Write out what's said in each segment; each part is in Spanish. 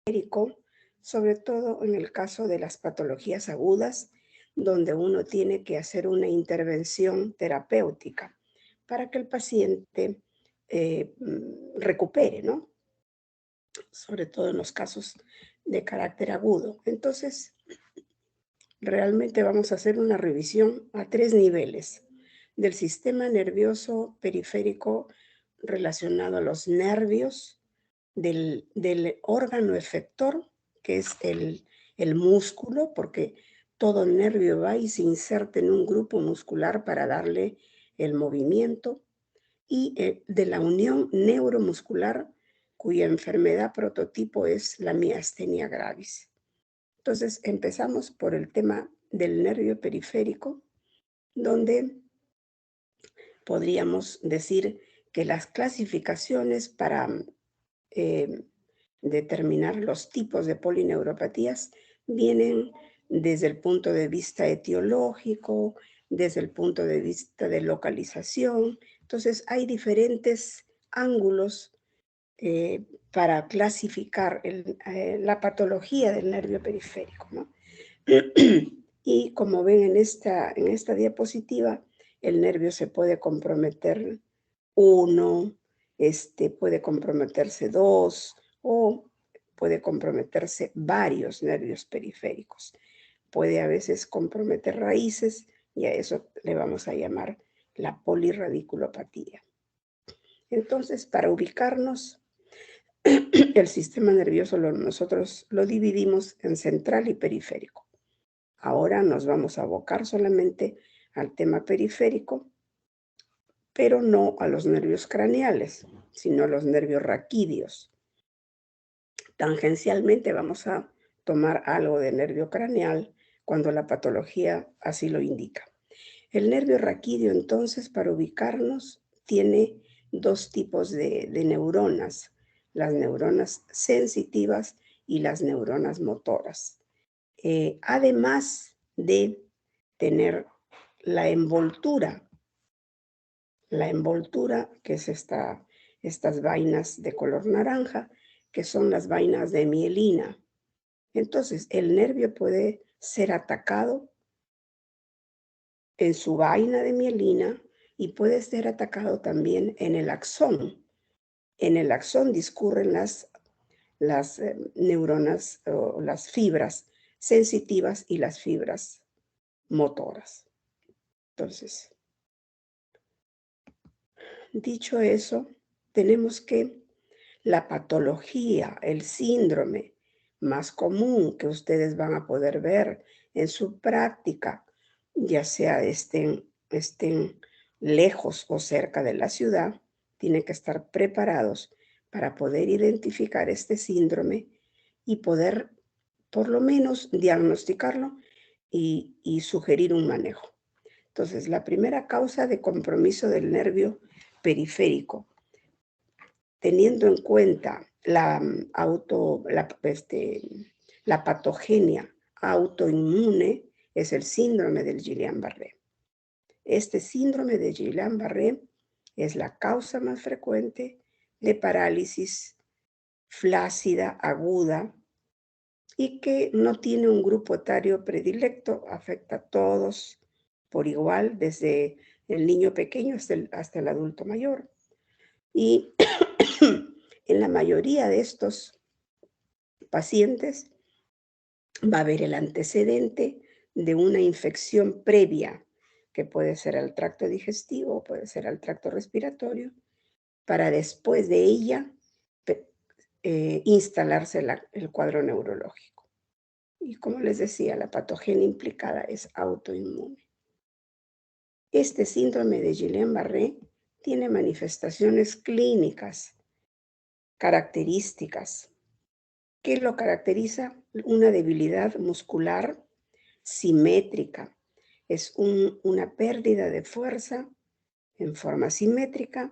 periférico, sobre todo en el caso de las patologías agudas, donde uno tiene que hacer una intervención terapéutica para que el paciente recupere, ¿no? Sobre todo en los casos de carácter agudo. Entonces, realmente vamos a hacer una revisión a 3 niveles del sistema nervioso periférico relacionado a los nervios, del órgano efector, que es el músculo, porque todo nervio va y se inserta en un grupo muscular para darle el movimiento, y de la unión neuromuscular, cuya enfermedad prototipo es la miastenia gravis. Entonces empezamos por el tema del nervio periférico, donde podríamos decir que las clasificaciones para eh, determinar los tipos de polineuropatías vienen desde el punto de vista etiológico, desde el punto de vista de localización. Entonces hay diferentes ángulos para clasificar la patología del nervio periférico, ¿no? Y como ven en esta diapositiva, el nervio se puede comprometer uno, puede comprometerse dos o puede comprometerse varios nervios periféricos. Puede a veces comprometer raíces y a eso le vamos a llamar la polirradiculopatía. Entonces, para ubicarnos, el sistema nervioso nosotros lo dividimos en central y periférico. Ahora nos vamos a abocar solamente al tema periférico, pero no a los nervios craneales, sino a los nervios raquídeos. Tangencialmente vamos a tomar algo de nervio craneal cuando la patología así lo indica. El nervio raquídeo, entonces, para ubicarnos, tiene dos tipos de neuronas, las neuronas sensitivas y las neuronas motoras. Además de tener la envoltura que es estas vainas de color naranja, que son las vainas de mielina. Entonces, el nervio puede ser atacado en su vaina de mielina y puede ser atacado también en el axón. En el axón discurren las neuronas o las fibras sensitivas y las fibras motoras. Entonces, dicho eso, tenemos que la patología, el síndrome más común que ustedes van a poder ver en su práctica, ya sea estén lejos o cerca de la ciudad, tienen que estar preparados para poder identificar este síndrome y poder por lo menos diagnosticarlo y sugerir un manejo. Entonces, la primera causa de compromiso del nervio periférico, teniendo en cuenta la patogenia autoinmune, es el síndrome del Guillain-Barré. Este síndrome de Guillain-Barré es la causa más frecuente de parálisis flácida aguda y que no tiene un grupo etario predilecto, afecta a todos por igual, desde el niño pequeño hasta el adulto mayor. Y en la mayoría de estos pacientes va a haber el antecedente de una infección previa, que puede ser al tracto digestivo, puede ser al tracto respiratorio, para después de ella instalarse el cuadro neurológico. Y como les decía, la patogenia implicada es autoinmune. Este síndrome de Guillain-Barré tiene manifestaciones clínicas características. ¿Qué lo caracteriza? Una debilidad muscular simétrica. Es una pérdida de fuerza en forma simétrica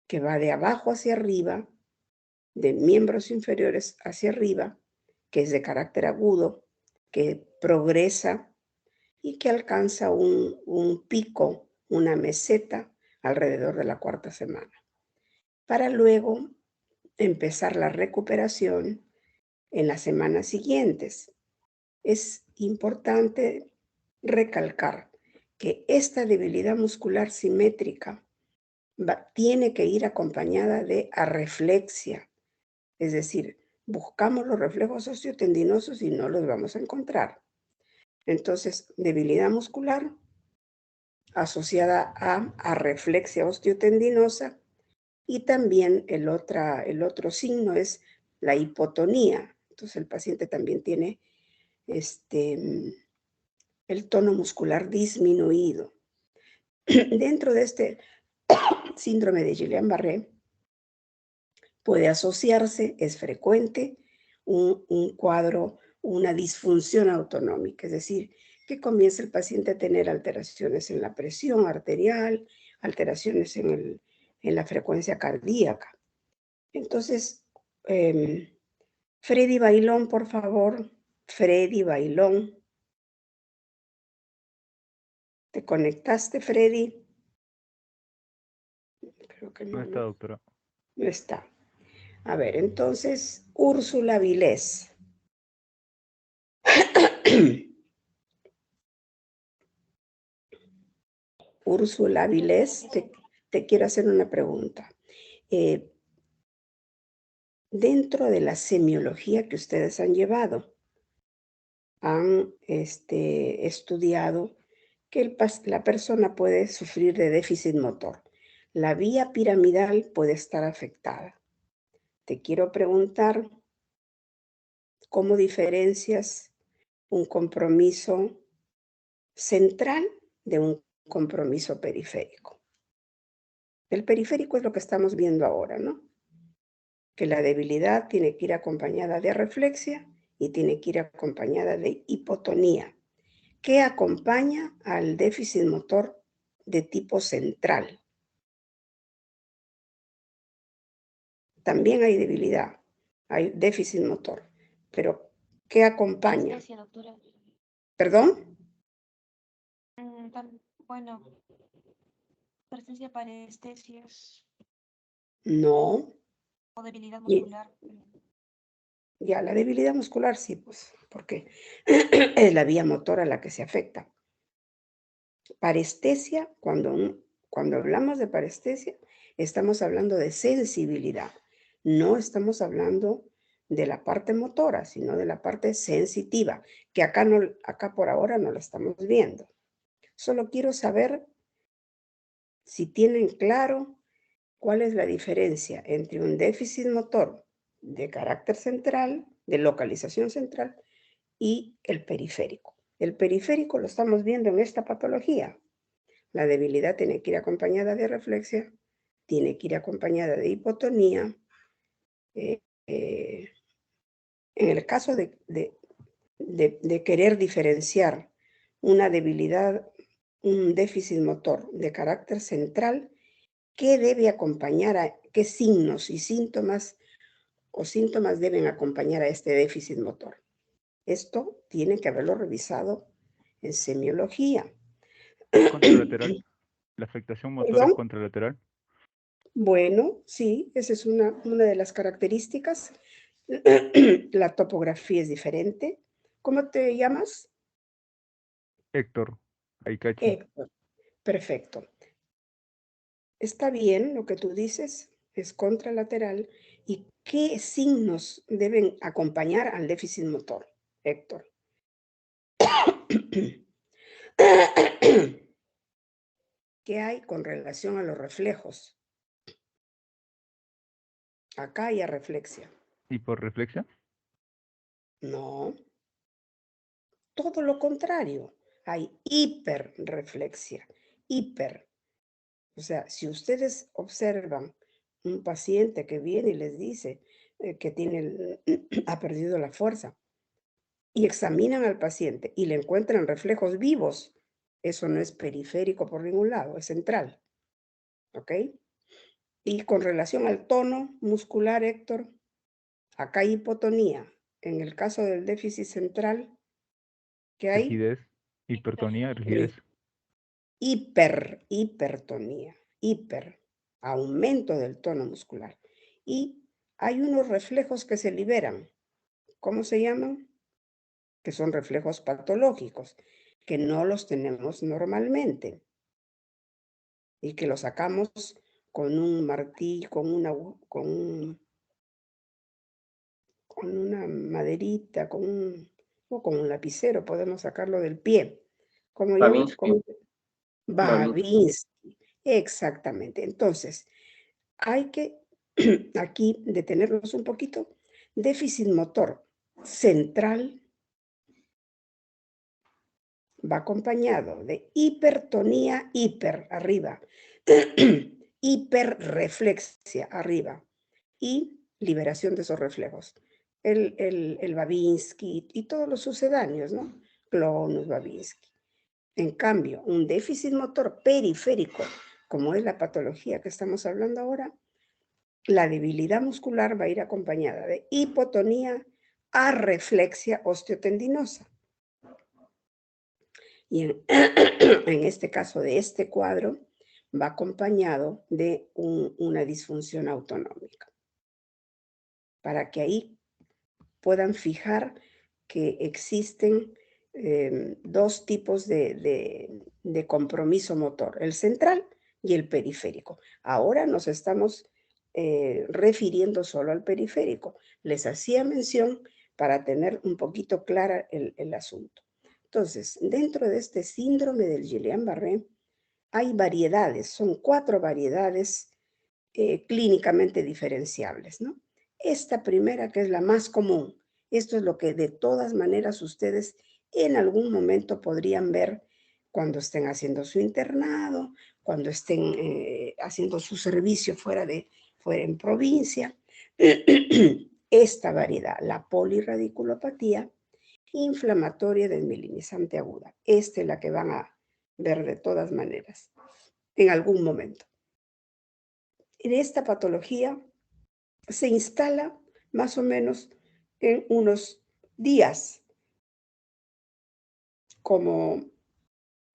que va de abajo hacia arriba, de miembros inferiores hacia arriba, que es de carácter agudo, que progresa y que alcanza un pico, una meseta alrededor de la cuarta semana, para luego empezar la recuperación en las semanas siguientes. Es importante recalcar que esta debilidad muscular simétrica tiene que ir acompañada de arreflexia, es decir, buscamos los reflejos osteotendinosos y no los vamos a encontrar. Entonces, debilidad muscular asociada a arreflexia osteotendinosa, y también el otro signo es la hipotonía. Entonces, el paciente también tiene el tono muscular disminuido. Dentro de este síndrome de Guillain-Barré puede asociarse, es frecuente, un cuadro, una disfunción autonómica, es decir, que comienza el paciente a tener alteraciones en la presión arterial, alteraciones en la frecuencia cardíaca. Entonces, Freddy Bailón, por favor. Freddy Bailón. ¿Te conectaste, Freddy? Creo que No no, está, ¿no? doctora. No está. A ver, entonces, Úrsula Vilés. Úrsula Vilés, te quiero hacer una pregunta. Dentro de la semiología que ustedes han llevado, han estudiado que la persona puede sufrir de déficit motor. La vía piramidal puede estar afectada. Te quiero preguntar, ¿cómo diferencias un compromiso central de un compromiso periférico? El periférico es lo que estamos viendo ahora, ¿no? Que la debilidad tiene que ir acompañada de arreflexia y tiene que ir acompañada de hipotonía, que acompaña al déficit motor de tipo central. También hay debilidad, hay déficit motor, pero ¿qué acompaña? Parestesia, doctora. ¿Perdón? Bueno, presencia parestesias No. o debilidad Y muscular. ya, la debilidad muscular sí, pues, porque es la vía motora la que se afecta. Parestesia, cuando hablamos de parestesia, estamos hablando de sensibilidad. No estamos hablando de la parte motora, sino de la parte sensitiva, que acá por ahora no la estamos viendo. Solo quiero saber si tienen claro cuál es la diferencia entre un déficit motor de carácter central, de localización central, y el periférico. El periférico lo estamos viendo en esta patología. La debilidad tiene que ir acompañada de reflexia, tiene que ir acompañada de hipotonía. En el caso de querer diferenciar una debilidad, un déficit motor de carácter central, ¿qué debe acompañar qué signos y síntomas o síntomas deben acompañar a este déficit motor? Esto tiene que haberlo revisado en semiología. Contralateral. La afectación motora es ¿Perdón? contralateral. Bueno, sí, esa es una de las características. La topografía es diferente. ¿Cómo te llamas? Héctor, Aikachi. Héctor. Perfecto. Está bien lo que tú dices, es contralateral. ¿Y qué signos deben acompañar al déficit motor, Héctor? ¿Qué hay con relación a los reflejos? Acá hay arreflexia. Hiporreflexia. No, todo lo contrario. Hay hiperreflexia. Hiper. O sea, si ustedes observan un paciente que viene y les dice que ha perdido la fuerza y examinan al paciente y le encuentran reflejos vivos, eso no es periférico por ningún lado, es central. ¿Ok? Y con relación al tono muscular, Héctor, acá hay hipotonía. En el caso del déficit central, ¿qué hay? Rigidez. Hipertonía, rigidez. Eh, hipertonía, aumento del tono muscular. Y hay unos reflejos que se liberan ¿cómo se llaman? Que son reflejos patológicos, que no los tenemos normalmente y que los sacamos con un martillo, con una maderita, o con un lapicero, podemos sacarlo del pie. ¿Cómo llama? Babinski. Babinski, exactamente. Entonces, hay que aquí detenernos un poquito. Déficit motor central va acompañado de hipertonía, arriba, hiperreflexia, arriba, y liberación de esos reflejos. El Babinski y todos los sucedáneos, ¿no? Clonus, Babinski. En cambio, un déficit motor periférico, como es la patología que estamos hablando ahora, la debilidad muscular va a ir acompañada de hipotonía, arreflexia osteotendinosa. Y en este caso de este cuadro, va acompañado de una disfunción autonómica. Para que ahí puedan fijar que existen dos tipos de compromiso motor, el central y el periférico. Ahora nos estamos refiriendo solo al periférico. Les hacía mención para tener un poquito clara el asunto. Entonces, dentro de este síndrome del Guillain-Barré hay variedades, son 4 variedades clínicamente diferenciables, ¿no? Esta primera, que es la más común, esto es lo que de todas maneras ustedes en algún momento podrían ver cuando estén haciendo su internado, cuando estén haciendo su servicio fuera en provincia. Esta variedad, la polirradiculopatía inflamatoria desmielinizante aguda. Esta es la que van a ver de todas maneras en algún momento. En esta patología se instala más o menos en unos días, como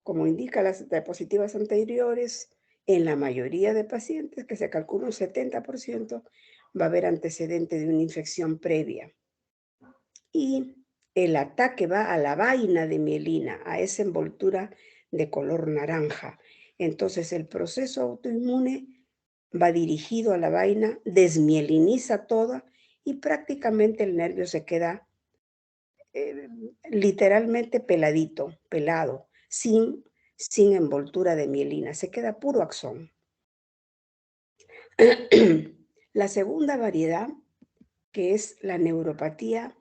indican las diapositivas anteriores, en la mayoría de pacientes, que se calcula un 70%, va a haber antecedente de una infección previa. Y el ataque va a la vaina de mielina, a esa envoltura de color naranja. Entonces el proceso autoinmune va dirigido a la vaina, desmieliniza toda y prácticamente el nervio se queda literalmente pelado, sin envoltura de mielina, se queda puro axón. La segunda variedad, que es la neuropatía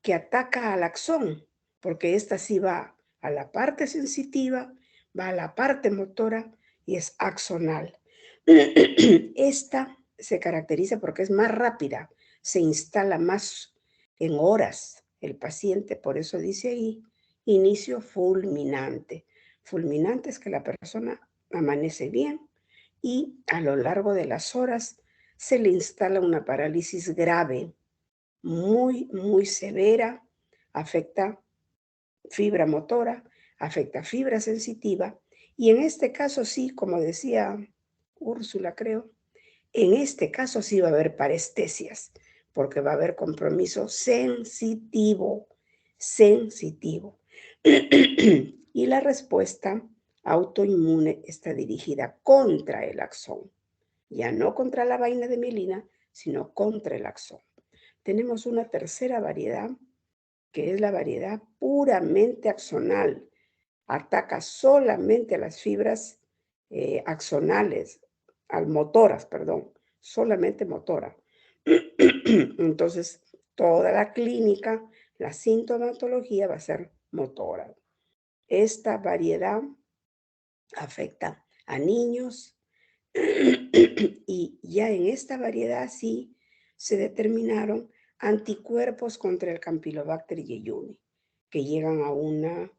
que ataca al axón, porque esta sí va a la parte sensitiva, va a la parte motora y es axonal. Esta se caracteriza porque es más rápida, se instala más en horas el paciente, por eso dice ahí, inicio fulminante. Fulminante es que la persona amanece bien y a lo largo de las horas se le instala una parálisis grave, muy, muy severa, afecta fibra motora, afecta fibra sensitiva, y en este caso sí, como decía Úrsula, creo, en este caso sí va a haber parestesias, porque va a haber compromiso sensitivo. Y la respuesta autoinmune está dirigida contra el axón, ya no contra la vaina de mielina, sino contra el axón. Tenemos una tercera variedad, que es la variedad puramente axonal. Ataca solamente a las fibras axonales, motoras, perdón, solamente motora. Entonces, toda la clínica, la sintomatología va a ser motora. Esta variedad afecta a niños y ya en esta variedad sí se determinaron anticuerpos contra el Campylobacter jejuni, que llegan a una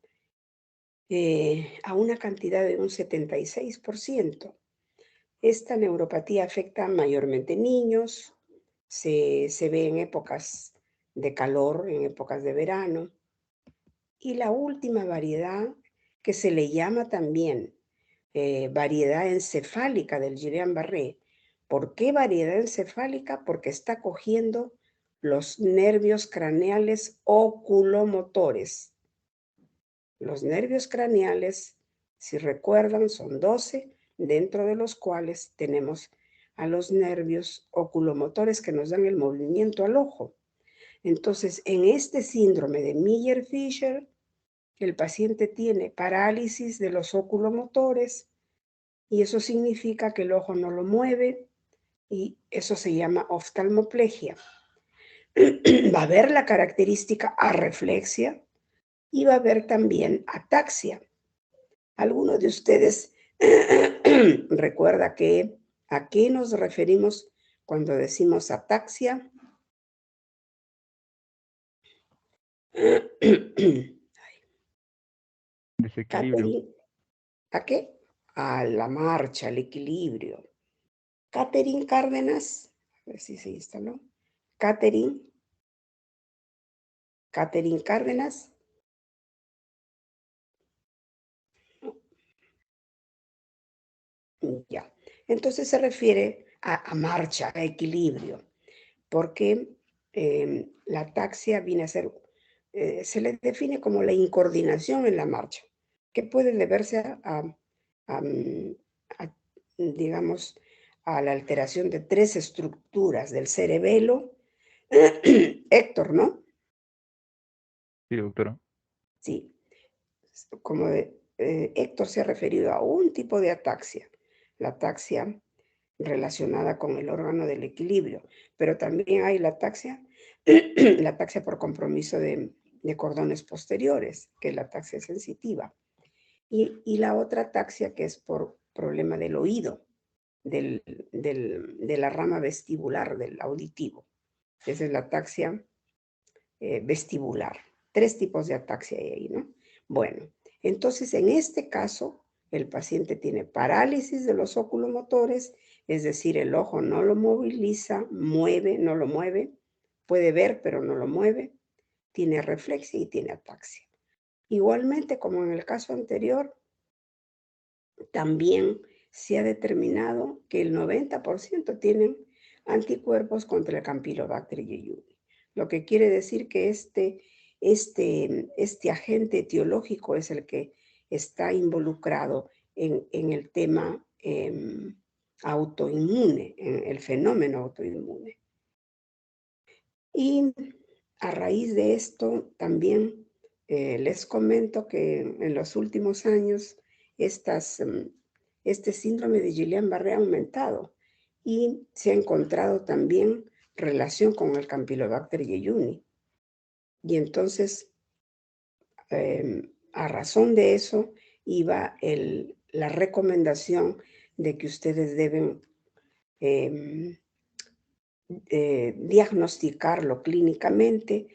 cantidad de un 76%. Esta neuropatía afecta mayormente niños, se ve en épocas de calor, en épocas de verano. Y la última variedad, que se le llama también variedad encefálica del Guillain-Barré. ¿Por qué variedad encefálica? Porque está cogiendo los nervios craneales oculomotores. Los nervios craneales, si recuerdan, son 12, dentro de los cuales tenemos a los nervios oculomotores que nos dan el movimiento al ojo. Entonces, en este síndrome de Miller-Fisher, el paciente tiene parálisis de los oculomotores y eso significa que el ojo no lo mueve y eso se llama oftalmoplegia. Va a haber la característica arreflexia y va a haber también ataxia. ¿Alguno de ustedes recuerda a qué nos referimos cuando decimos ataxia? Desequilibrio. Catherine, ¿a qué? A la marcha, al equilibrio. Catherine Cárdenas, a ver si se instaló. Catherine Cárdenas. Ya. Entonces se refiere a marcha, a equilibrio, porque la ataxia viene a ser, se le define como la incoordinación en la marcha, que puede deberse digamos, a la alteración de 3 estructuras del cerebelo. Héctor, ¿no? Sí, doctora. Sí. Como Héctor se ha referido a un tipo de ataxia, la ataxia relacionada con el órgano del equilibrio, pero también hay la ataxia por compromiso de cordones posteriores, que es la ataxia sensitiva, y la otra ataxia que es por problema del oído, de la rama vestibular del auditivo. Esa es la ataxia vestibular. 3 tipos de ataxia hay ahí, ¿no? Bueno, entonces en este caso, el paciente tiene parálisis de los oculomotores, es decir, el ojo no lo moviliza, no lo mueve, puede ver pero no lo mueve, tiene reflexia y tiene ataxia. Igualmente, como en el caso anterior, también se ha determinado que el 90% tienen anticuerpos contra el Campylobacter jejuni, lo que quiere decir que este agente etiológico es el que está involucrado en el tema autoinmune, en el fenómeno autoinmune. Y a raíz de esto también les comento que en los últimos años este síndrome de Guillain-Barré ha aumentado y se ha encontrado también relación con el Campylobacter jejuni. Y entonces, a razón de eso, iba la recomendación de que ustedes deben diagnosticarlo clínicamente,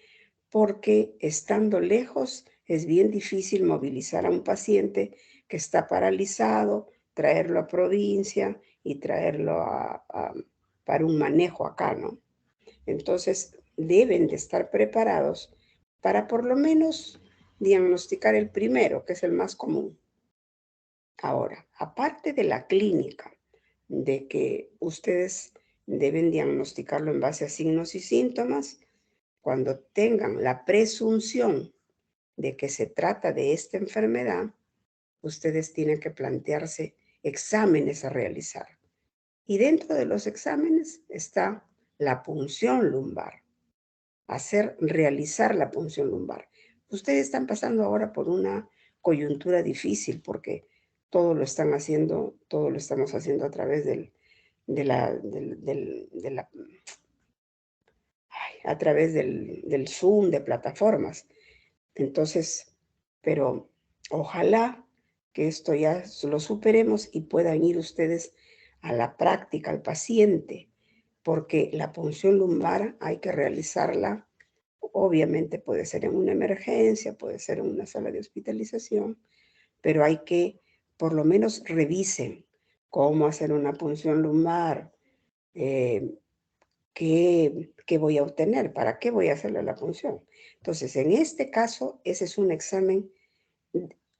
porque estando lejos es bien difícil movilizar a un paciente que está paralizado, traerlo a provincia y traerlo para un manejo acá, ¿no? Entonces deben de estar preparados para por lo menos diagnosticar el primero, que es el más común. Ahora, aparte de la clínica, de que ustedes deben diagnosticarlo en base a signos y síntomas, cuando tengan la presunción de que se trata de esta enfermedad, ustedes tienen que plantearse exámenes a realizar. Y dentro de los exámenes está la punción lumbar, realizar la punción lumbar. Ustedes están pasando ahora por una coyuntura difícil porque todo lo estamos haciendo a través a través del Zoom, de plataformas. Entonces, pero ojalá que esto ya lo superemos y puedan ir ustedes a la práctica, al paciente, porque la punción lumbar hay que realizarla, obviamente puede ser en una emergencia, puede ser en una sala de hospitalización, pero hay que por lo menos revisen cómo hacer una punción lumbar, ¿qué voy a obtener? ¿Para qué voy a hacerle la punción? Entonces, en este caso, ese es un examen,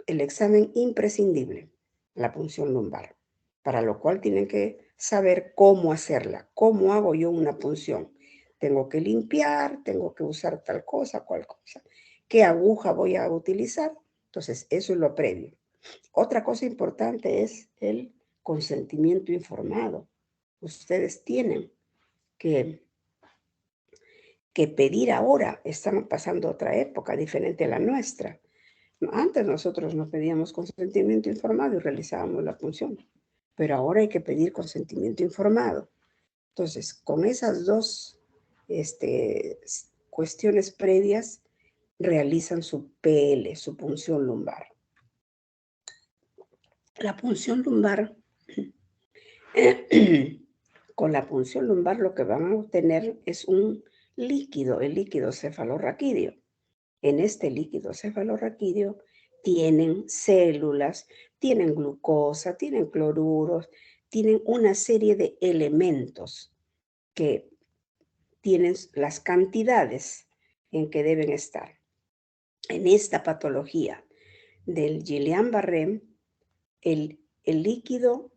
el examen imprescindible, la punción lumbar, para lo cual tienen que saber cómo hacerla, cómo hago yo una punción. Tengo que limpiar, tengo que usar tal cosa, cual cosa. ¿Qué aguja voy a utilizar? Entonces, eso es lo previo. Otra cosa importante es el consentimiento informado. Ustedes tienen que pedir ahora. Estamos pasando otra época diferente a la nuestra. Antes nosotros no pedíamos consentimiento informado y realizábamos la función, pero ahora hay que pedir consentimiento informado. Entonces, con esas dos cuestiones previas, realizan su PL, su punción lumbar. La punción lumbar, con la punción lumbar lo que van a obtener es un líquido, el líquido cefalorraquídeo. En este líquido cefalorraquídeo tienen células, tienen glucosa, tienen cloruros, tienen una serie de elementos que tienen las cantidades en que deben estar. En esta patología del Guillain-Barré, el líquido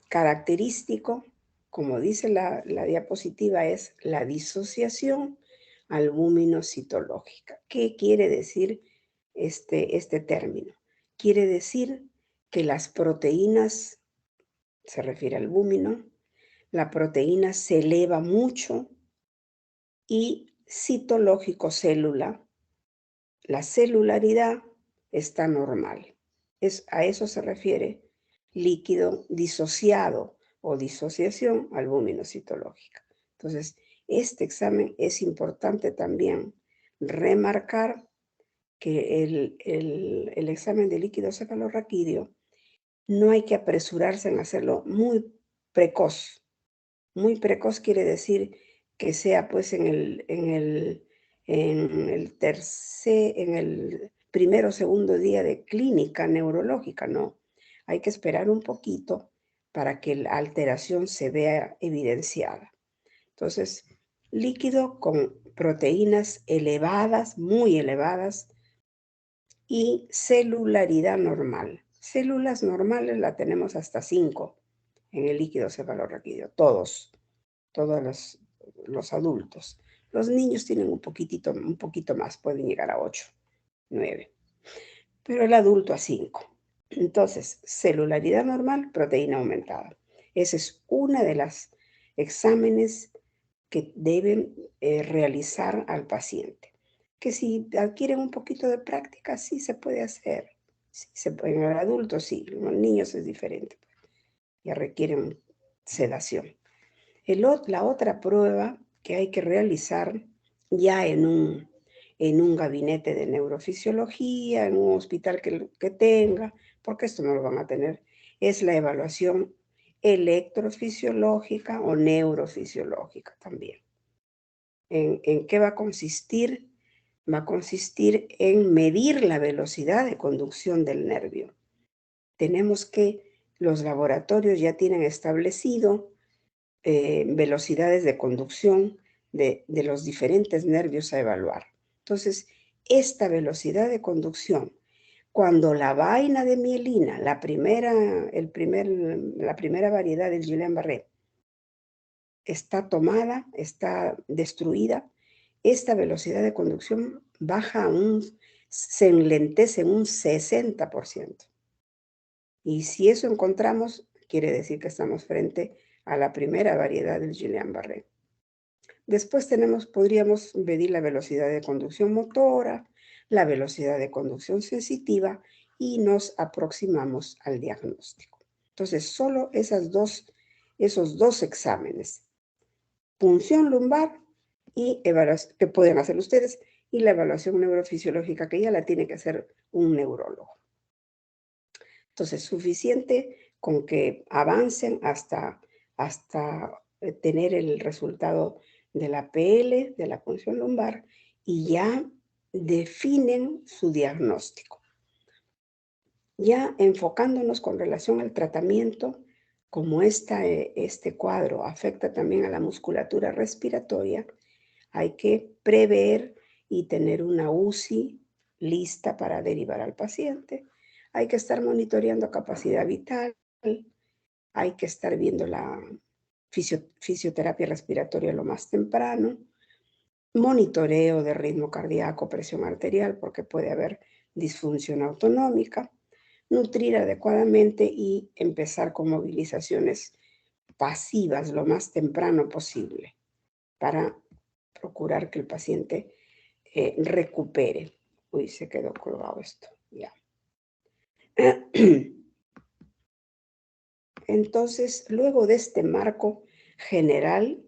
característico, como dice la diapositiva, es la disociación albúmino-citológica. ¿Qué quiere decir este término? Quiere decir que las proteínas, se refiere al albúmino, la proteína se eleva mucho y citológico célula, la celularidad está normal. A eso se refiere líquido disociado o disociación albúmino-citológica. Entonces, este examen es importante también remarcar que el examen de líquido cefalorraquídeo no hay que apresurarse en hacerlo muy precoz. Muy precoz quiere decir que sea pues en el primero o segundo día de clínica neurológica, no. Hay que esperar un poquito para que la alteración se vea evidenciada. Entonces, líquido con proteínas elevadas, muy elevadas, y celularidad normal. Células normales la tenemos hasta 5 en el líquido cefalorraquídeo, todos los adultos. Los niños tienen un poquito más, pueden llegar a 8, 9, pero el adulto a 5. Entonces, celularidad normal, proteína aumentada. Esa es una de las exámenes que deben realizar al paciente. Que si adquieren un poquito de práctica, sí se puede hacer. Sí, en el adulto sí, en los niños es diferente. Ya requieren sedación. La otra prueba que hay que realizar ya en un gabinete de neurofisiología, en un hospital que tenga, porque esto no lo van a tener, es la evaluación electrofisiológica o neurofisiológica también. ¿En qué va a consistir? Va a consistir en medir la velocidad de conducción del nervio. Tenemos que los laboratorios ya tienen establecido velocidades de conducción de los diferentes nervios a evaluar. Entonces, esta velocidad de conducción, cuando la vaina de mielina, la primera variedad del Guillain-Barré, está tomada, está destruida, esta velocidad de conducción baja se enlentece en un 60%. Y si eso encontramos, quiere decir que estamos frente a la primera variedad del Guillain-Barré. Después podríamos medir la velocidad de conducción motora, la velocidad de conducción sensitiva y nos aproximamos al diagnóstico. Entonces, solo esos dos exámenes, punción lumbar y evaluación que pueden hacer ustedes, y la evaluación neurofisiológica que ya la tiene que hacer un neurólogo. Entonces, suficiente con que avancen hasta tener el resultado de la PL, de la punción lumbar, y ya definen su diagnóstico. Ya enfocándonos con relación al tratamiento, como este cuadro afecta también a la musculatura respiratoria, hay que prever y tener una UCI lista para derivar al paciente. Hay que estar monitoreando capacidad vital, hay que estar viendo fisioterapia respiratoria lo más temprano, monitoreo de ritmo cardíaco, presión arterial, porque puede haber disfunción autonómica, nutrir adecuadamente y empezar con movilizaciones pasivas lo más temprano posible para procurar que el paciente recupere. Uy, se quedó colgado esto, ya. Entonces, luego de este marco general,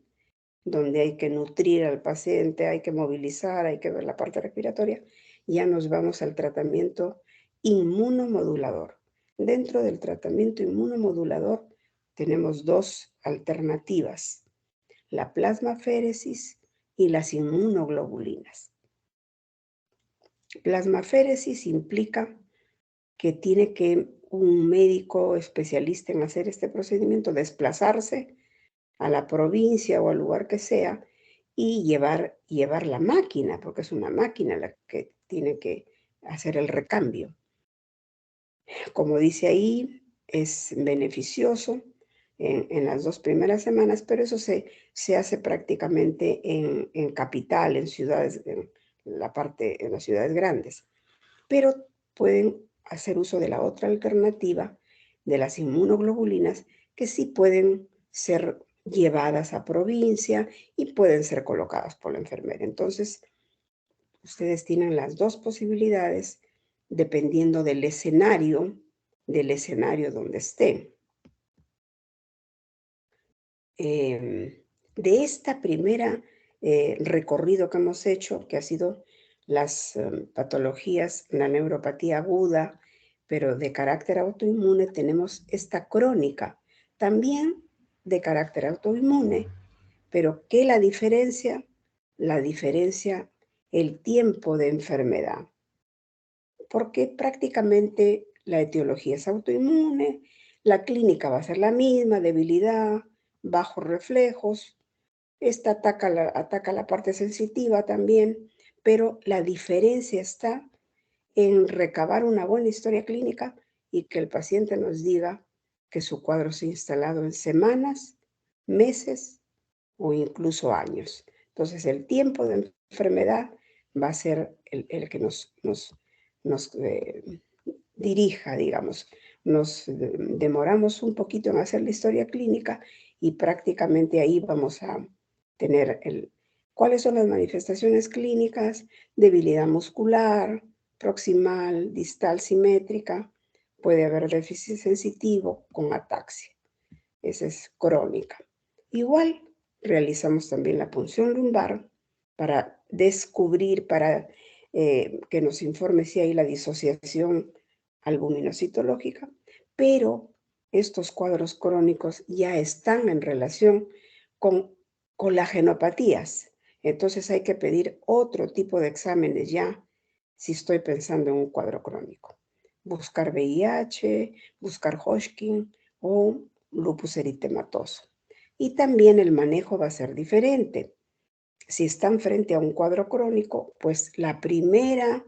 donde hay que nutrir al paciente, hay que movilizar, hay que ver la parte respiratoria, ya nos vamos al tratamiento inmunomodulador. Dentro del tratamiento inmunomodulador tenemos dos alternativas, la plasmaféresis y las inmunoglobulinas. Plasmaféresis implica que tiene que un médico especialista en hacer este procedimiento desplazarse a la provincia o al lugar que sea y llevar la máquina, porque es una máquina la que tiene que hacer el recambio. Como dice ahí, es beneficioso en las 2 primeras semanas, pero eso se hace prácticamente en capital, en ciudades, en las ciudades grandes. Pero pueden hacer uso de la otra alternativa, de las inmunoglobulinas, que sí pueden ser llevadas a provincia y pueden ser colocadas por la enfermera. Entonces, ustedes tienen las dos posibilidades dependiendo del escenario donde estén. De esta primera recorrido que hemos hecho, que ha sido las patologías, la neuropatía aguda, pero de carácter autoinmune, tenemos esta crónica, también de carácter autoinmune, pero ¿qué la diferencia? La diferencia, el tiempo de enfermedad, porque prácticamente la etiología es autoinmune, la clínica va a ser la misma, debilidad, bajos reflejos, esta ataca la parte sensitiva también, pero la diferencia está en recabar una buena historia clínica y que el paciente nos diga que su cuadro se ha instalado en semanas, meses o incluso años. Entonces, el tiempo de enfermedad va a ser el que nos dirija, digamos. Nos demoramos un poquito en hacer la historia clínica y prácticamente ahí vamos a tener cuáles son las manifestaciones clínicas: debilidad muscular, proximal, distal simétrica, puede haber déficit sensitivo con ataxia. Esa es crónica. Igual realizamos también la punción lumbar para descubrir, para que nos informe si hay la disociación albuminocitológica, pero estos cuadros crónicos ya están en relación con colagenopatías. Entonces hay que pedir otro tipo de exámenes ya si estoy pensando en un cuadro crónico. Buscar VIH, buscar Hodgkin o lupus eritematoso. Y también el manejo va a ser diferente. Si están frente a un cuadro crónico, pues la primera,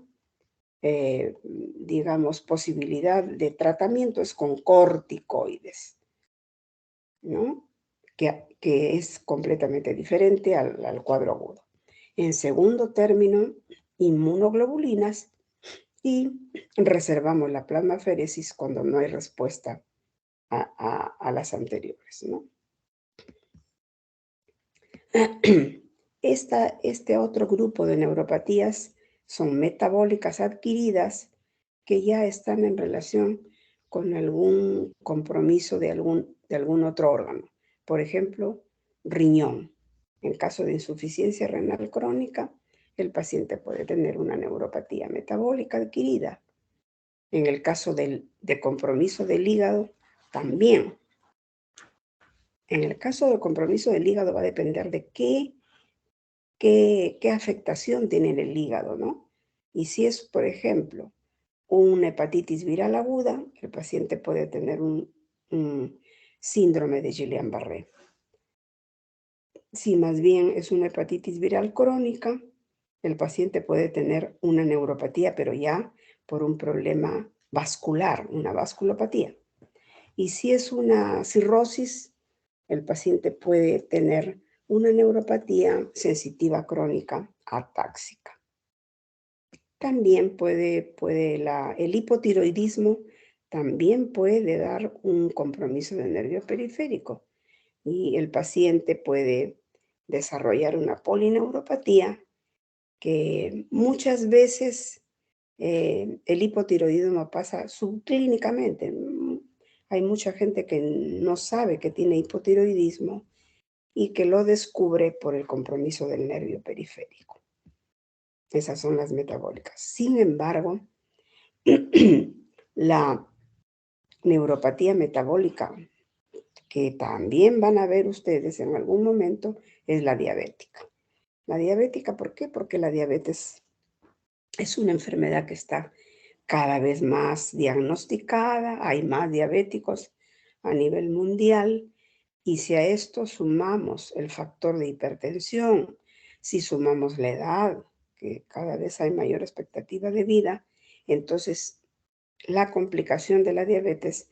digamos, posibilidad de tratamiento es con corticoides, ¿no? Que es completamente diferente al cuadro agudo. En segundo término, inmunoglobulinas, y reservamos la plasmaféresis cuando no hay respuesta a las anteriores, ¿no? Este otro grupo de neuropatías son metabólicas adquiridas que ya están en relación con algún compromiso de algún otro órgano. Por ejemplo, riñón. En caso de insuficiencia renal crónica, el paciente puede tener una neuropatía metabólica adquirida. En el caso de compromiso del hígado, también. En el caso del compromiso del hígado va a depender de qué afectación tiene en el hígado, ¿no? Y si es, por ejemplo, una hepatitis viral aguda, el paciente puede tener un síndrome de Guillain-Barré. Si más bien es una hepatitis viral crónica, el paciente puede tener una neuropatía, pero ya por un problema vascular, una vasculopatía. Y si es una cirrosis, el paciente puede tener una neuropatía sensitiva crónica atáxica. También el hipotiroidismo también puede dar un compromiso del nervio periférico y el paciente puede desarrollar una polineuropatía que muchas veces el hipotiroidismo pasa subclínicamente. Hay mucha gente que no sabe que tiene hipotiroidismo y que lo descubre por el compromiso del nervio periférico. Esas son las metabólicas. Sin embargo, la neuropatía metabólica que también van a ver ustedes en algún momento es la diabética. La diabética, ¿por qué? Porque la diabetes es una enfermedad que está cada vez más diagnosticada, hay más diabéticos a nivel mundial y si a esto sumamos el factor de hipertensión, si sumamos la edad, que cada vez hay mayor expectativa de vida, entonces la complicación de la diabetes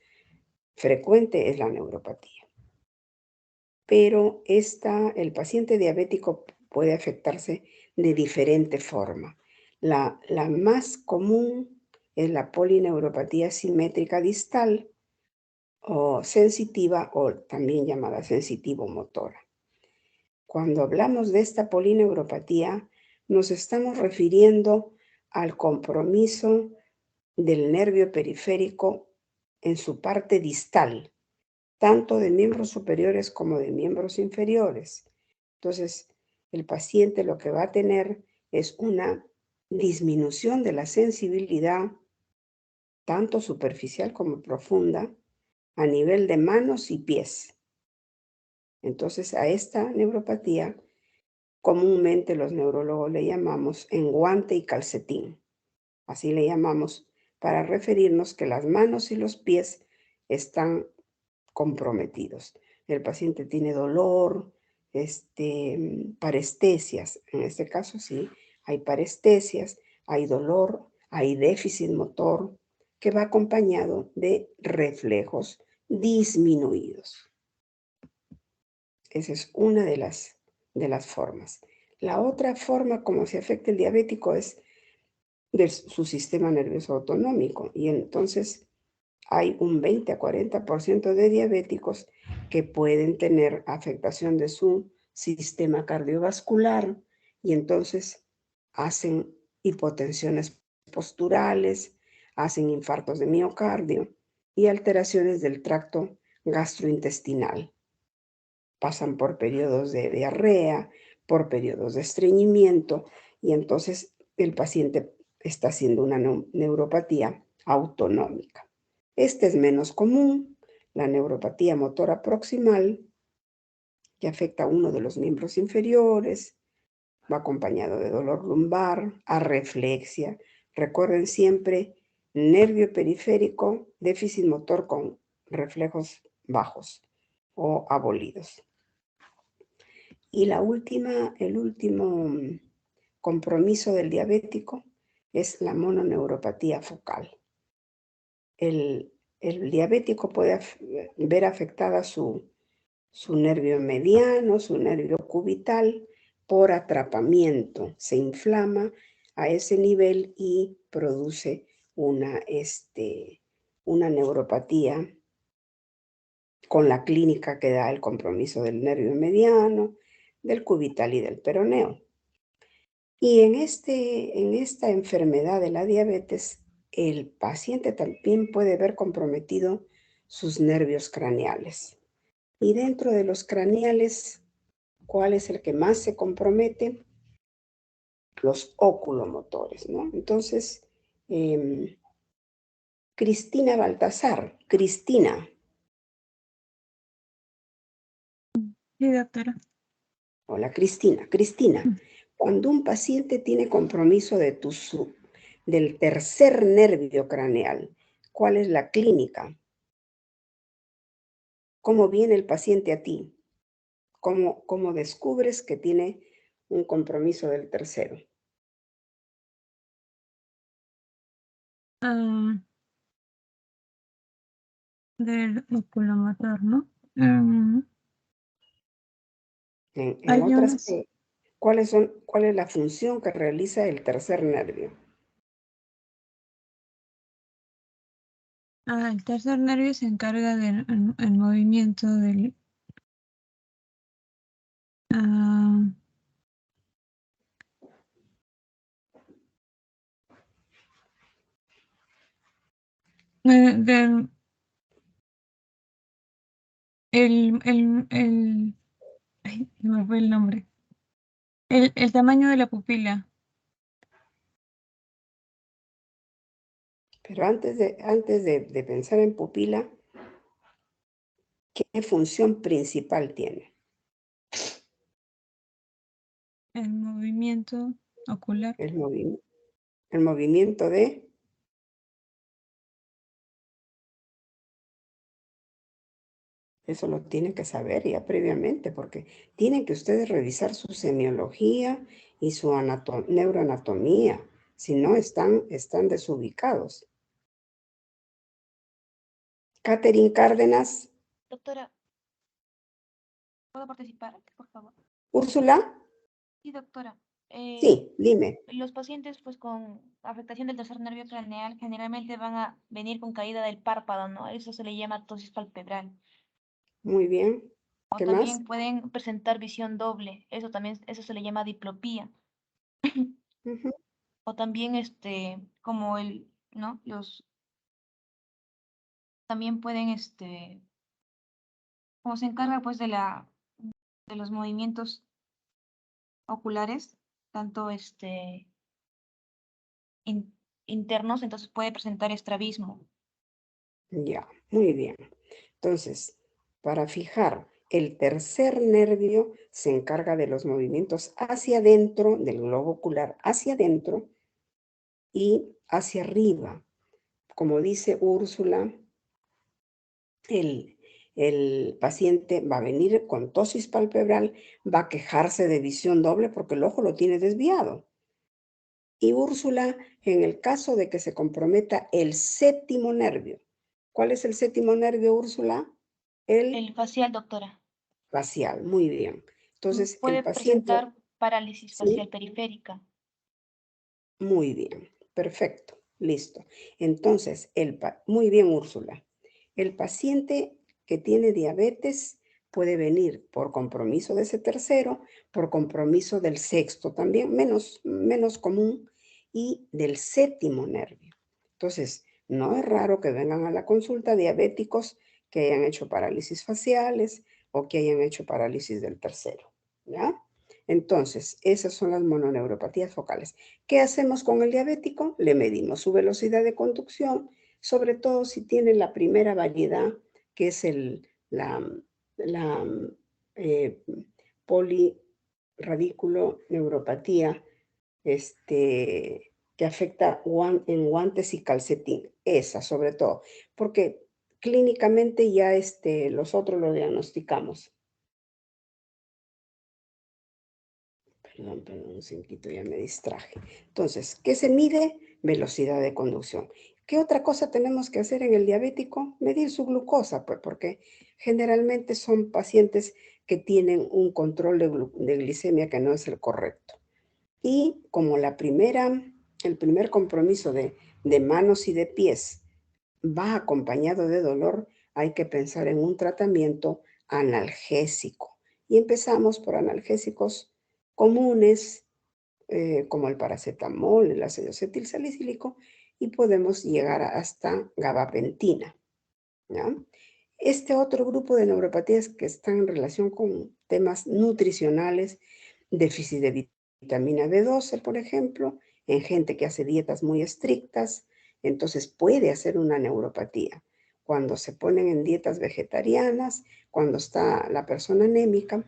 frecuente es la neuropatía. Pero el paciente diabético puede afectarse de diferente forma. La más común es la polineuropatía simétrica distal o sensitiva o también llamada sensitivo-motora. Cuando hablamos de esta polineuropatía, nos estamos refiriendo al compromiso del nervio periférico en su parte distal, tanto de miembros superiores como de miembros inferiores. Entonces, el paciente lo que va a tener es una disminución de la sensibilidad, tanto superficial como profunda, a nivel de manos y pies. Entonces, a esta neuropatía, comúnmente los neurólogos le llamamos enguante y calcetín. Así le llamamos para referirnos que las manos y los pies están comprometidos. El paciente tiene dolor, parestesias. En este caso sí, hay parestesias, hay dolor, hay déficit motor que va acompañado de reflejos disminuidos. Esa es una de las formas. La otra forma como se afecta el diabético es de su sistema nervioso autonómico y entonces hay un 20 a 40% de diabéticos que pueden tener afectación de su sistema cardiovascular y entonces hacen hipotensiones posturales, hacen infartos de miocardio y alteraciones del tracto gastrointestinal. Pasan por periodos de diarrea, por periodos de estreñimiento y entonces el paciente está haciendo una neuropatía autonómica. Este es menos común, la neuropatía motora proximal, que afecta a uno de los miembros inferiores, va acompañado de dolor lumbar, arreflexia. Recuerden siempre, nervio periférico, déficit motor con reflejos bajos o abolidos. Y el último compromiso del diabético es la mononeuropatía focal. El diabético puede ver afectada su nervio mediano, su nervio cubital, por atrapamiento. Se inflama a ese nivel y produce una neuropatía con la clínica que da el compromiso del nervio mediano, del cubital y del peroneo. Y en esta enfermedad de la diabetes, el paciente también puede ver comprometido sus nervios craneales. Y dentro de los craneales, ¿cuál es el que más se compromete? Los oculomotores, ¿no? Entonces, Cristina Baltasar. Cristina. Sí, doctora. Hola, Cristina. Cristina, cuando un paciente tiene compromiso del tercer nervio craneal, ¿cuál es la clínica? ¿Cómo viene el paciente a ti? ¿Cómo descubres que tiene un compromiso del tercero? Del oculomotor, ¿no? En Hay otras, unas. ¿cuál es la función que realiza el tercer nervio? El tercer nervio se encarga del el movimiento del ah, del ay, se me fue el nombre. El tamaño de la pupila. Pero antes de pensar en pupila, ¿qué función principal tiene? El movimiento ocular. El movimiento de... Eso lo tienen que saber ya previamente, porque tienen que ustedes revisar su semiología y su neuroanatomía. Si no, están desubicados. Catherine Cárdenas, Doctora, ¿puedo participar, por favor? Úrsula, Sí, doctora. sí, dime. Los pacientes pues con afectación del tercer nervio craneal generalmente van a venir con caída del párpado, ¿no? Eso se le llama ptosis palpebral. Muy bien. O ¿Qué más? también pueden presentar visión doble. Eso se le llama diplopía. Ujú. O también como ¿no? También pueden como se encarga pues de los movimientos oculares, tanto in- internos, entonces puede presentar estrabismo. Ya, muy bien. Entonces, para fijar, el tercer nervio se encarga de los movimientos hacia adentro del globo ocular, hacia adentro y hacia arriba. Como dice Úrsula, el, el paciente va a venir con ptosis palpebral, va a quejarse de visión doble porque el ojo lo tiene desviado. Y Úrsula, en el caso de que se comprometa el séptimo nervio, ¿cuál es el séptimo nervio, Úrsula? El El facial, doctora. facial, muy bien. Entonces, el Puede paciente, presentar parálisis facial ¿sí? periférica. Muy bien, perfecto, listo. Entonces, muy bien, Úrsula. El paciente que tiene diabetes puede venir por compromiso de ese tercero, por compromiso del sexto también, menos común, y del séptimo nervio. Entonces, no es raro que vengan a la consulta diabéticos que hayan hecho parálisis faciales o que hayan hecho parálisis del tercero, ¿ya? Entonces, esas son las mononeuropatías focales. ¿Qué hacemos con el diabético? Le medimos su velocidad de conducción, sobre todo si tiene la primera variedad, que es la eh, polirradiculoneuropatía, que afecta en guantes y calcetín. Esa, sobre todo, porque clínicamente ya los otros lo diagnosticamos. Perdón, un cinquito, ya me distraje. Entonces, ¿qué se mide? Velocidad de conducción. ¿Qué otra cosa tenemos que hacer en el diabético? Medir su glucosa, pues, porque generalmente son pacientes que tienen un control de glicemia que no es el correcto. Y como el primer compromiso de manos y de pies va acompañado de dolor, hay que pensar en un tratamiento analgésico. Y empezamos por analgésicos comunes, como el paracetamol, el ácido acetilsalicílico, y podemos llegar hasta gabapentina, ¿ya? Este otro grupo de neuropatías que están en relación con temas nutricionales, déficit de vitamina B12, por ejemplo, en gente que hace dietas muy estrictas, entonces puede hacer una neuropatía. Cuando se ponen en dietas vegetarianas, cuando está la persona anémica,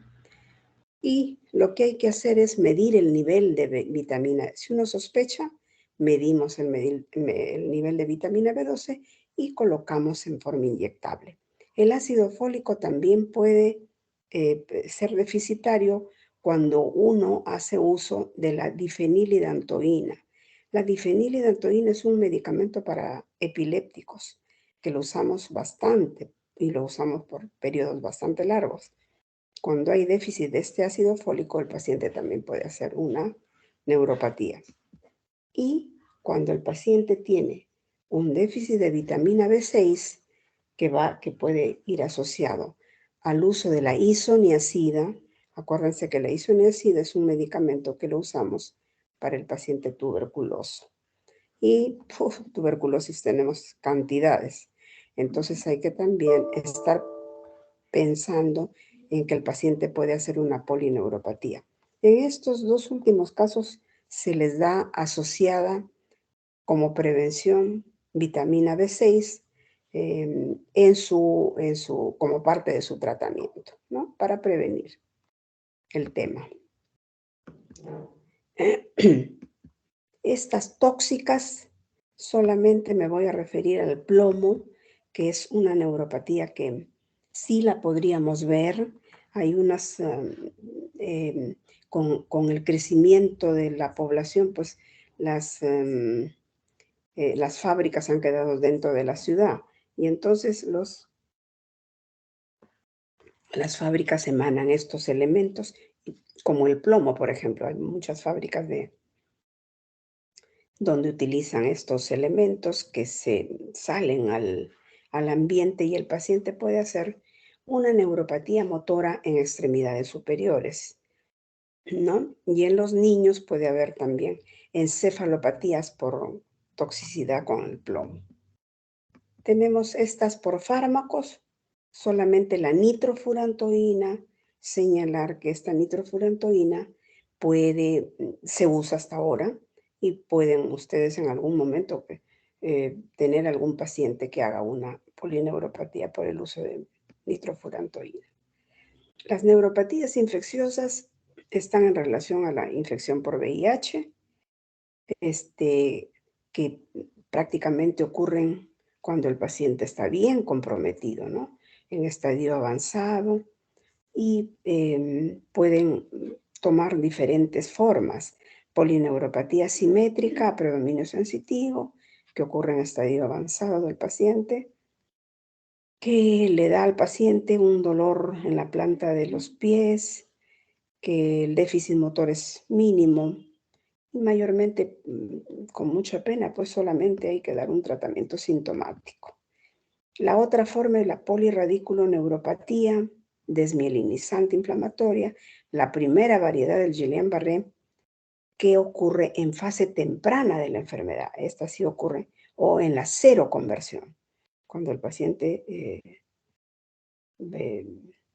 y lo que hay que hacer es medir el nivel de vitamina. Si uno sospecha, medimos el nivel de vitamina B12 y colocamos en forma inyectable. El ácido fólico también puede ser deficitario cuando uno hace uso de la difenilidantoína. La difenilidantoína es un medicamento para epilépticos que lo usamos bastante y lo usamos por periodos bastante largos. Cuando hay déficit de este ácido fólico, el paciente también puede hacer una neuropatía. Y cuando el paciente tiene un déficit de vitamina B6, que puede ir asociado al uso de la isoniazida. Acuérdense que la isoniazida es un medicamento que lo usamos para el paciente tuberculoso. Y tuberculosis tenemos cantidades. Entonces hay que también estar pensando en que el paciente puede hacer una polineuropatía. En estos dos últimos casos se les da asociada como prevención vitamina B6 como parte de su tratamiento, ¿no? Para prevenir el tema. Estas tóxicas, solamente me voy a referir al plomo, que es una neuropatía que sí la podríamos ver. Hay unas, con el crecimiento de la población, pues las fábricas han quedado dentro de la ciudad y entonces las fábricas emanan estos elementos, como el plomo, por ejemplo. Hay muchas fábricas donde utilizan estos elementos que se salen al ambiente y el paciente puede hacer una neuropatía motora en extremidades superiores, ¿no? Y en los niños puede haber también encefalopatías por toxicidad con el plomo. Tenemos estas por fármacos, solamente la nitrofurantoína, señalar que esta nitrofurantoína se usa hasta ahora y pueden ustedes en algún momento tener algún paciente que haga una polineuropatía por el uso de nitrofurantoína. Las neuropatías infecciosas están en relación a la infección por VIH, que prácticamente ocurren cuando el paciente está bien comprometido, ¿no? En estadio avanzado y pueden tomar diferentes formas. Polineuropatía simétrica a predominio sensitivo, que ocurre en estadio avanzado del paciente, que le da al paciente un dolor en la planta de los pies, que el déficit motor es mínimo, y mayormente, con mucha pena, pues solamente hay que dar un tratamiento sintomático. La otra forma es la polirradiculoneuropatía desmielinizante inflamatoria, la primera variedad del Guillain-Barré, que ocurre en fase temprana de la enfermedad. Esta sí ocurre, o en la seroconversión, cuando el paciente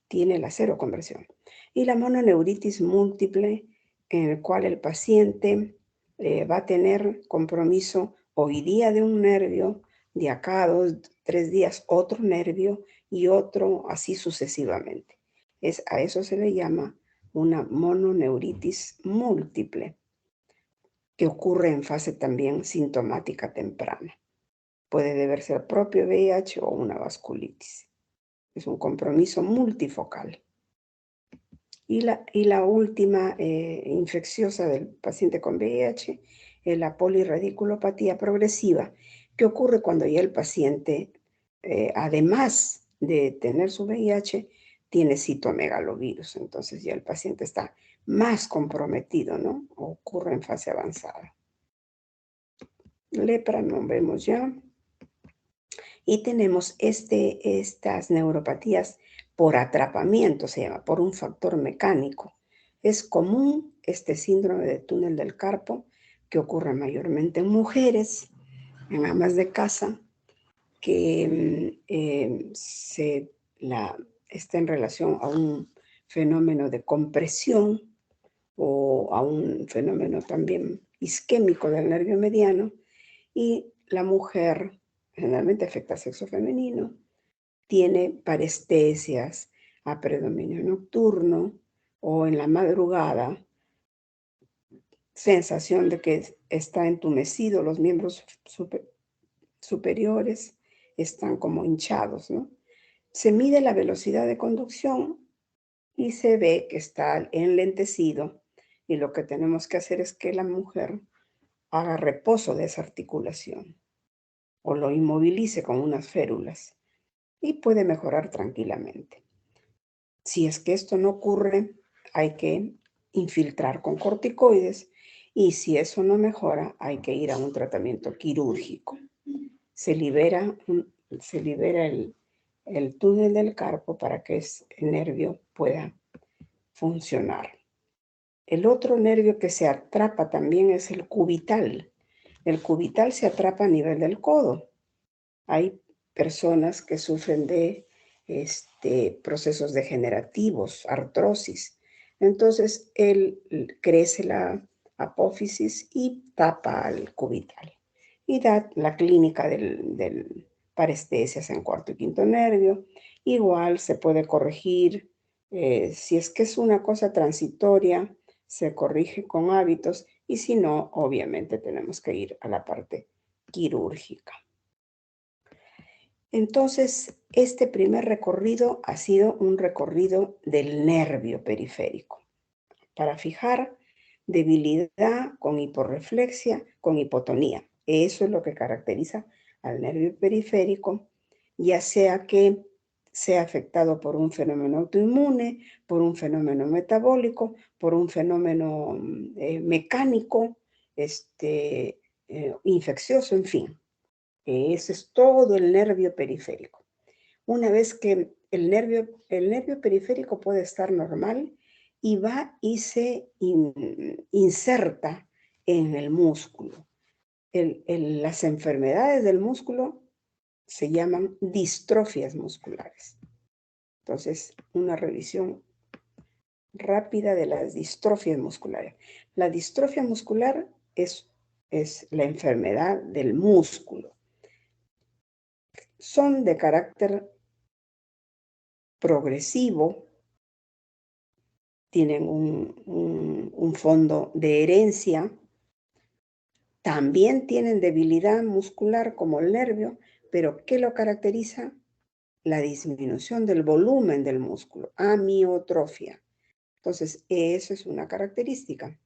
tiene la seroconversión. Y la mononeuritis múltiple, en el cual el paciente va a tener compromiso hoy día de un nervio, de acá a 2, 3 días otro nervio y otro así sucesivamente. A eso se le llama una mononeuritis múltiple, que ocurre en fase también sintomática temprana. Puede deberse al propio VIH o una vasculitis. Es un compromiso multifocal. Y la última infecciosa del paciente con VIH es la polirradiculopatía progresiva, que ocurre cuando ya el paciente, además de tener su VIH, tiene citomegalovirus. Entonces ya el paciente está más comprometido, ¿no? Ocurre en fase avanzada. Lepra no vemos ya. Y tenemos estas neuropatías por atrapamiento, se llama, por un factor mecánico. Es común este síndrome de túnel del carpo, que ocurre mayormente en mujeres, en amas de casa, que está en relación a un fenómeno de compresión o a un fenómeno también isquémico del nervio mediano, y la mujer, generalmente afecta al sexo femenino, tiene parestesias a predominio nocturno o en la madrugada, sensación de que está entumecido, los miembros superiores están como hinchados, ¿no? Se mide la velocidad de conducción y se ve que está enlentecido, y lo que tenemos que hacer es que la mujer haga reposo de esa articulación o lo inmovilice con unas férulas y puede mejorar tranquilamente. Si es que esto no ocurre, hay que infiltrar con corticoides y si eso no mejora, hay que ir a un tratamiento quirúrgico. Se libera el túnel del carpo para que el nervio pueda funcionar. El otro nervio que se atrapa también es el cubital. El cubital se atrapa a nivel del codo. Hay personas que sufren de procesos degenerativos, artrosis. Entonces, crece la apófisis y tapa al cubital. Y da la clínica del parestesias en cuarto y quinto nervio. Igual se puede corregir, si es que es una cosa transitoria, se corrige con hábitos y si no, obviamente tenemos que ir a la parte quirúrgica. Entonces, este primer recorrido ha sido un recorrido del nervio periférico para fijar debilidad con hiporreflexia, con hipotonía. Eso es lo que caracteriza al nervio periférico, ya sea que sea afectado por un fenómeno autoinmune, por un fenómeno metabólico, por un fenómeno mecánico, infeccioso, en fin. Ese es todo el nervio periférico. Una vez que el nervio periférico puede estar normal y va y se inserta en el músculo. Las enfermedades del músculo se llaman distrofias musculares. Entonces, una revisión rápida de las distrofias musculares. La distrofia muscular es la enfermedad del músculo. Son de carácter progresivo, tienen un fondo de herencia, también tienen debilidad muscular como el nervio, pero ¿qué lo caracteriza? La disminución del volumen del músculo, amiotrofia. Entonces, eso es una característica.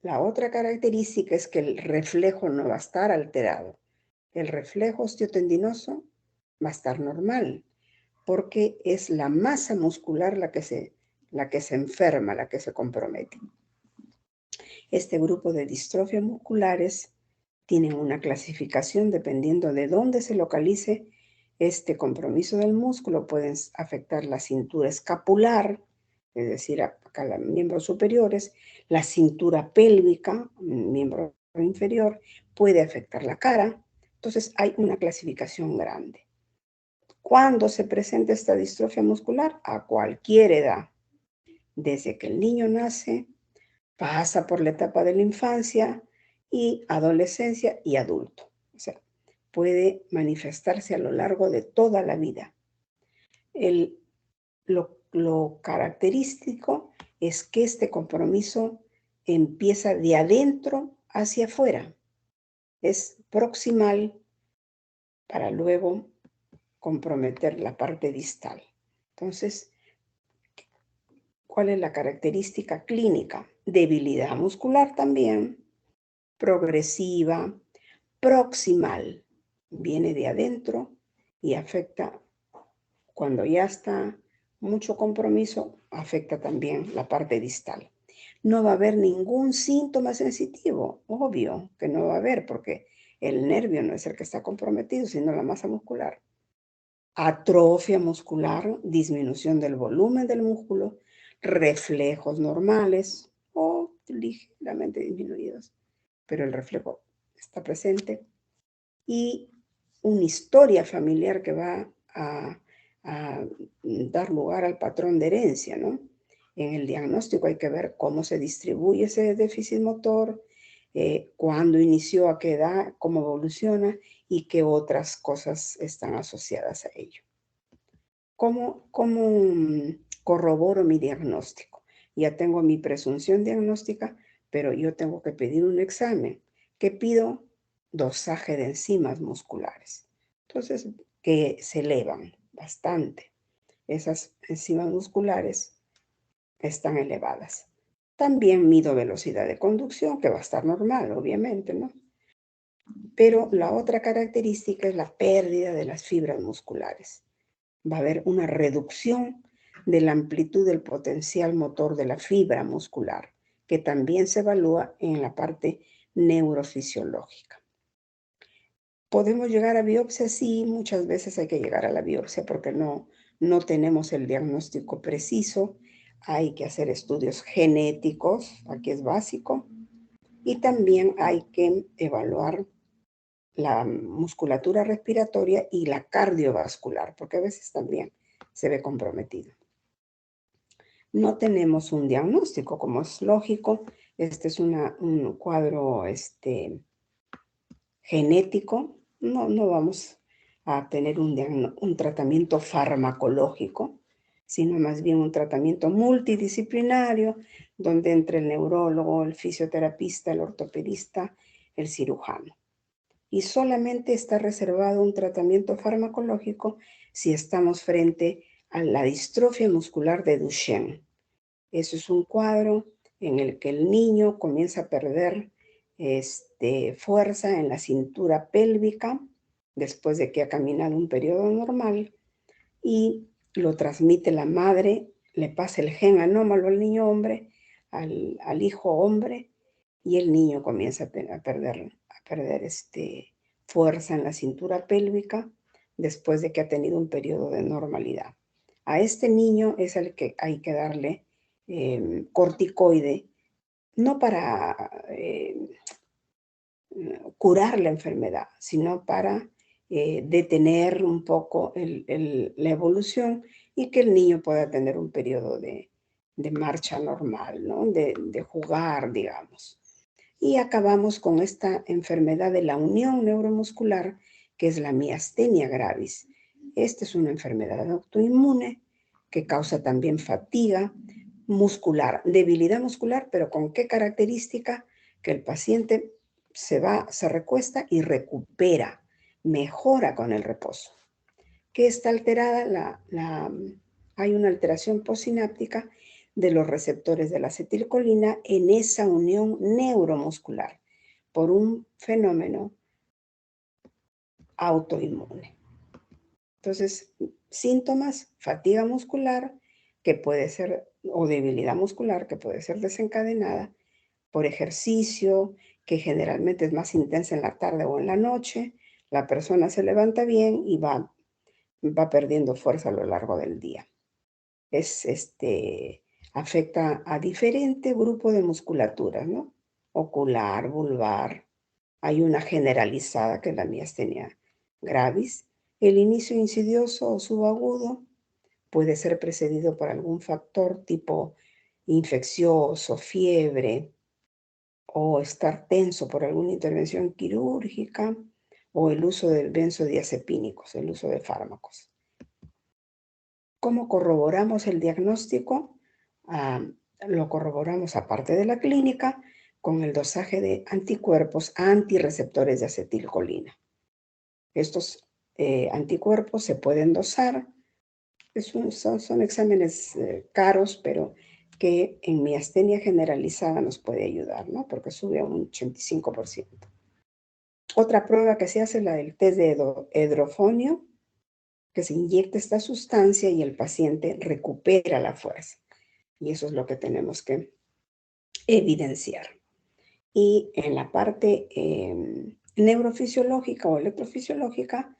La otra característica es que el reflejo no va a estar alterado. El reflejo osteotendinoso va a estar normal, porque es la masa muscular la que se enferma, la que se compromete. Este grupo de distrofias musculares tienen una clasificación dependiendo de dónde se localice este compromiso del músculo. Pueden afectar la cintura escapular, es decir, acá los miembros superiores, la cintura pélvica, miembro inferior, puede afectar la cara. Entonces hay una clasificación grande. ¿Cuándo se presenta esta distrofia muscular? A cualquier edad. Desde que el niño nace, pasa por la etapa de la infancia y adolescencia y adulto. O sea, puede manifestarse a lo largo de toda la vida. Lo característico es que este compromiso empieza de adentro hacia afuera. Es proximal para luego comprometer la parte distal. Entonces, ¿cuál es la característica clínica? Debilidad muscular también, progresiva, proximal. Viene de adentro y afecta, cuando ya está mucho compromiso, afecta también la parte distal. No va a haber ningún síntoma sensitivo, obvio que no va a haber, porque el nervio no es el que está comprometido, sino la masa muscular. Atrofia muscular, disminución del volumen del músculo, reflejos normales o ligeramente disminuidos, pero el reflejo está presente, y una historia familiar que va a dar lugar al patrón de herencia, ¿no? En el diagnóstico hay que ver cómo se distribuye ese déficit motor, cuándo inició, a qué edad, cómo evoluciona y qué otras cosas están asociadas a ello. ¿Cómo corroboro mi diagnóstico? Ya tengo mi presunción diagnóstica, pero yo tengo que pedir un examen. ¿Qué pido? Dosaje de enzimas musculares. Entonces, que se elevan bastante. Esas enzimas musculares están elevadas. También mido velocidad de conducción, que va a estar normal, obviamente, ¿no? Pero la otra característica es la pérdida de las fibras musculares. Va a haber una reducción de la amplitud del potencial motor de la fibra muscular, que también se evalúa en la parte neurofisiológica. ¿Podemos llegar a biopsia? Sí, muchas veces hay que llegar a la biopsia porque no tenemos el diagnóstico preciso. Hay que hacer estudios genéticos, aquí es básico, y también hay que evaluar la musculatura respiratoria y la cardiovascular, porque a veces también se ve comprometido. No tenemos un diagnóstico, como es lógico. Este es un cuadro genético. No vamos a tener un tratamiento farmacológico, sino más bien un tratamiento multidisciplinario, donde entre el neurólogo, el fisioterapista, el ortopedista, el cirujano. Y solamente está reservado un tratamiento farmacológico si estamos frente a la distrofia muscular de Duchenne. Eso es un cuadro en el que el niño comienza a perder fuerza en la cintura pélvica después de que ha caminado un periodo normal y lo transmite la madre, le pasa el gen anómalo al niño hombre, al hijo hombre, y el niño comienza a perder fuerza en la cintura pélvica después de que ha tenido un periodo de normalidad. A este niño es al que hay que darle corticoide, no para curar la enfermedad, sino para detener un poco la evolución y que el niño pueda tener un periodo de marcha normal, ¿no? De jugar, digamos. Y acabamos con esta enfermedad de la unión neuromuscular, que es la miastenia gravis. Esta es una enfermedad autoinmune que causa también fatiga muscular, debilidad muscular, pero ¿con qué característica? Que el paciente se recuesta y recupera, mejora con el reposo. ¿Qué está alterada? Hay una alteración postsináptica de los receptores de la acetilcolina en esa unión neuromuscular por un fenómeno autoinmune. Entonces, síntomas, fatiga muscular, que puede ser, o debilidad muscular, que puede ser desencadenada por ejercicio, que generalmente es más intensa en la tarde o en la noche. La persona se levanta bien y va perdiendo fuerza a lo largo del día. Afecta a diferente grupo de musculaturas, ¿no? Ocular, vulvar. Hay una generalizada que es la miastenia gravis. El inicio insidioso o subagudo puede ser precedido por algún factor tipo infeccioso, fiebre, o estar tenso por alguna intervención quirúrgica, o el uso de benzodiazepínicos, el uso de fármacos. ¿Cómo corroboramos el diagnóstico? Lo corroboramos aparte de la clínica con el dosaje de anticuerpos antirreceptores de acetilcolina. Estos anticuerpos se pueden dosar. Son exámenes caros, pero que en miastenia generalizada nos puede ayudar, ¿no? Porque sube a un 85%. Otra prueba que se hace es la del test de hidrofonio, que se inyecta esta sustancia y el paciente recupera la fuerza. Y eso es lo que tenemos que evidenciar. Y en la parte neurofisiológica o electrofisiológica,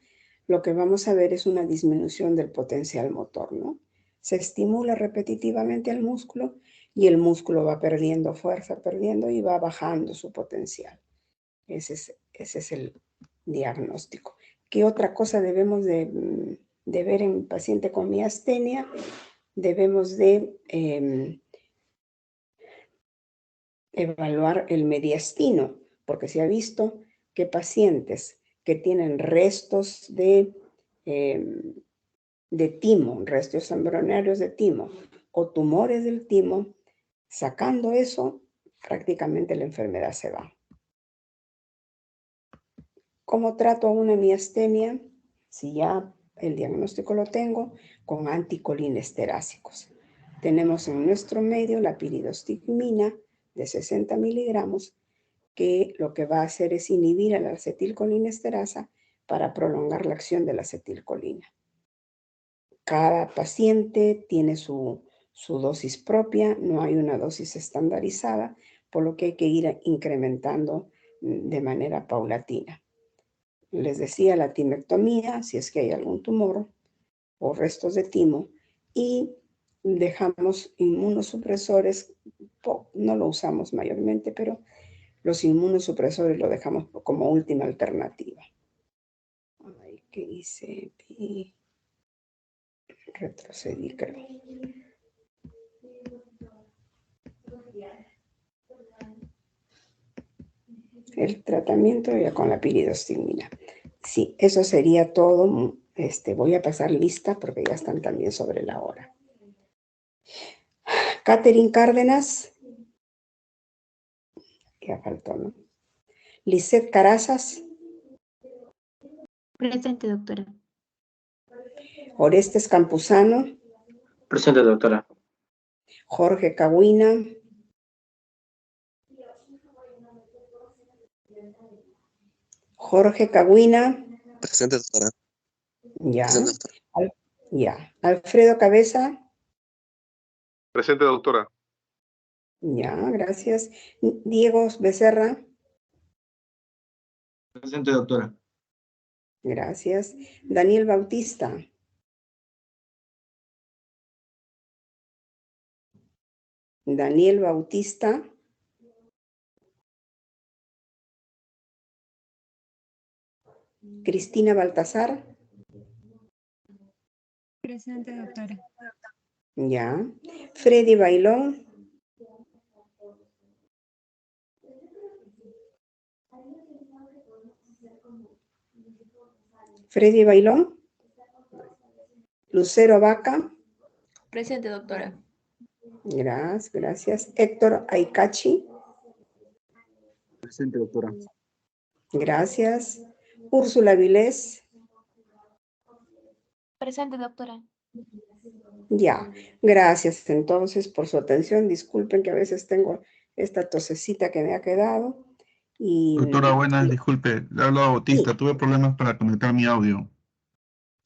lo que vamos a ver es una disminución del potencial motor, ¿no? Se estimula repetitivamente al músculo y el músculo va perdiendo fuerza, y va bajando su potencial. Ese es el diagnóstico. ¿Qué otra cosa debemos de ver en un paciente con miastenia? Debemos de evaluar el mediastino, porque se ha visto que pacientes que tienen restos de timo, restos embrionarios de timo o tumores del timo, sacando eso, prácticamente la enfermedad se va. ¿Cómo trato a una miastenia? Si ya el diagnóstico lo tengo, con anticolinesterácicos. Tenemos en nuestro medio la piridostigmina de 60 miligramos, que lo que va a hacer es inhibir a la acetilcolinesterasa para prolongar la acción de la acetilcolina. Cada paciente tiene su dosis propia, no hay una dosis estandarizada, por lo que hay que ir incrementando de manera paulatina. Les decía la timectomía, si es que hay algún tumor o restos de timo, y dejamos inmunosupresores, no lo usamos mayormente, pero los inmunosupresores lo dejamos como última alternativa. Ay, ¿qué hice? Retrocedí, creo. El tratamiento ya con la piridostigmina. Sí, eso sería todo. Voy a pasar lista porque ya están también sobre la hora. Catherine Cárdenas. Ya faltó, ¿no? Lisette Carazas. Presente, doctora. Orestes Campuzano. Presente, doctora. Jorge Cahuina. Jorge Cahuina. Presente, doctora. Ya. Presente, doctora. Ya. Alfredo Cabeza. Presente, doctora. Ya, gracias. Diego Becerra. Presente, doctora. Gracias. Daniel Bautista. Daniel Bautista. Cristina Baltasar. Presente, doctora. Ya. Freddy Bailón. Freddy Bailón. Lucero Vaca. Presente, doctora. Gracias. Héctor Aikachi. Presente, doctora. Gracias. Úrsula Vilés. Presente, doctora. Ya. Gracias entonces por su atención. Disculpen que a veces tengo esta tosecita que me ha quedado. Y, Doctora, buenas, disculpe, le hablo a Bautista, sí. tuve problemas para conectar mi audio.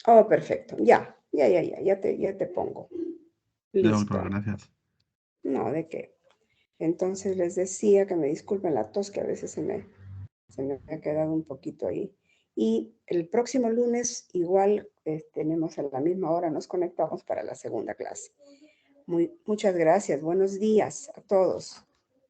Oh, perfecto. Ya te pongo. Ya, Listo. doctora, gracias. No, ¿de qué? Entonces les decía que me disculpen la tos que a veces se me ha quedado un poquito ahí. Y el próximo lunes igual tenemos a la misma hora, nos conectamos para la segunda clase. Muchas gracias. Buenos días a todos.